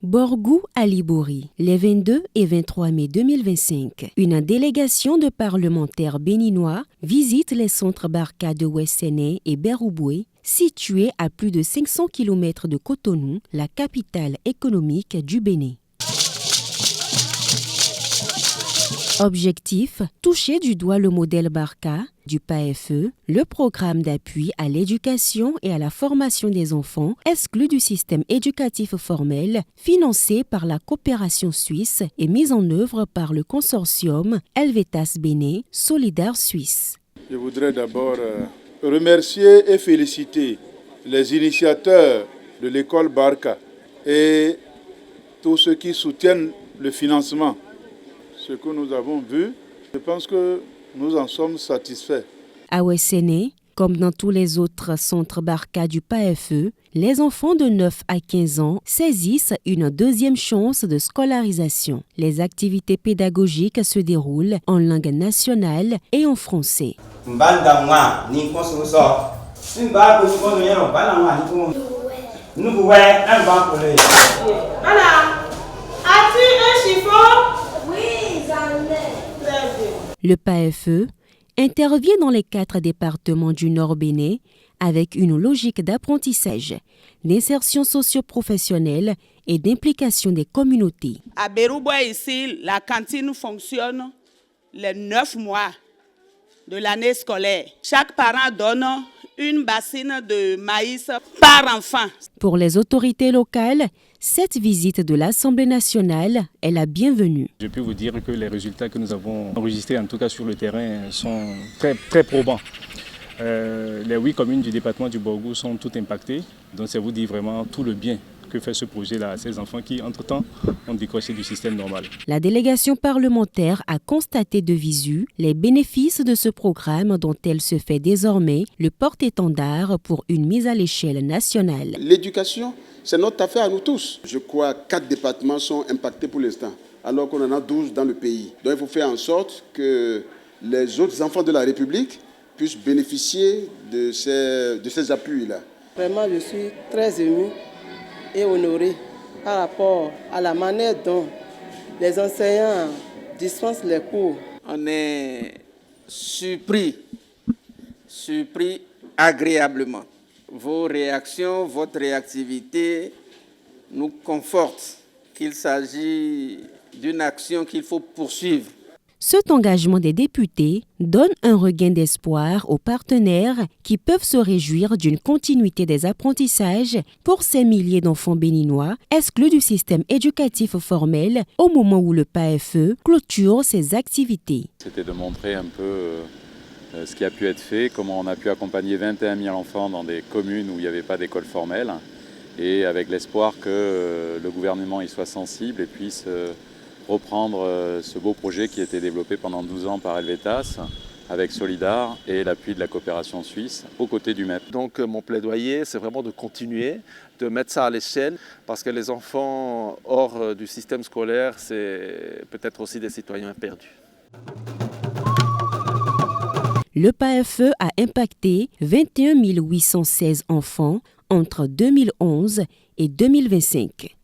Borgou à Libouri, les 22 et 23 mai 2025. Une délégation de parlementaires béninois visite les centres Barka de Wesséné et Berouboué, situés à plus de 500 km de Cotonou, la capitale économique du Bénin. Objectif, toucher du doigt le modèle Barka du PAFE, le programme d'appui à l'éducation et à la formation des enfants exclus du système éducatif formel, financé par la coopération suisse et mis en œuvre par le consortium Helvetas Bénin Solidaire Suisse. Je voudrais d'abord remercier et féliciter les initiateurs de l'école Barka et tous ceux qui soutiennent le financement. Ce que nous avons vu, je pense que nous en sommes satisfaits. À Wesséné, comme dans tous les autres centres Barka du PAFE, les enfants de 9 à 15 ans saisissent une deuxième chance de scolarisation. Les activités pédagogiques se déroulent en langue nationale et en français. As-tu un chiffon? Le PAFE intervient dans les 4 départements du Nord Bénin avec une logique d'apprentissage, d'insertion socio-professionnelle et d'implication des communautés. À Berouboué, ici, la cantine fonctionne les 9 mois de l'année scolaire. Chaque parent donne une bassine de maïs par enfant. Pour les autorités locales, cette visite de l'Assemblée nationale est la bienvenue. Je peux vous dire que les résultats que nous avons enregistrés, en tout cas sur le terrain, sont très probants. Les 8 communes du département du Borgou sont toutes impactées. Donc ça vous dit vraiment tout le bien que fait ce projet-là à ces enfants qui, entre-temps, ont décroché du système normal. La délégation parlementaire a constaté de visu les bénéfices de ce programme dont elle se fait désormais le porte-étendard pour une mise à l'échelle nationale. L'éducation, c'est notre affaire à nous tous. Je crois que 4 départements sont impactés pour l'instant, alors qu'on en a 12 dans le pays. Donc il faut faire en sorte que les autres enfants de la République puissent bénéficier de ces appuis-là. Vraiment, je suis très ému et honoré par rapport à la manière dont les enseignants dispensent les cours. On est surpris agréablement. Vos réactions, votre réactivité nous confortent qu'il s'agit d'une action qu'il faut poursuivre. Cet engagement des députés donne un regain d'espoir aux partenaires qui peuvent se réjouir d'une continuité des apprentissages pour ces milliers d'enfants béninois exclus du système éducatif formel au moment où le PAFE clôture ses activités. C'était de montrer un peu ce qui a pu être fait, comment on a pu accompagner 21 000 enfants dans des communes où il n'y avait pas d'école formelle et avec l'espoir que le gouvernement y soit sensible et puisse reprendre ce beau projet qui a été développé pendant 12 ans par Helvetas avec Solidar et l'appui de la coopération suisse aux côtés du MEP. Donc mon plaidoyer, c'est vraiment de continuer, de mettre ça à l'échelle parce que les enfants hors du système scolaire, c'est peut-être aussi des citoyens perdus. Le PAFE a impacté 21 816 enfants entre 2011 et 2025.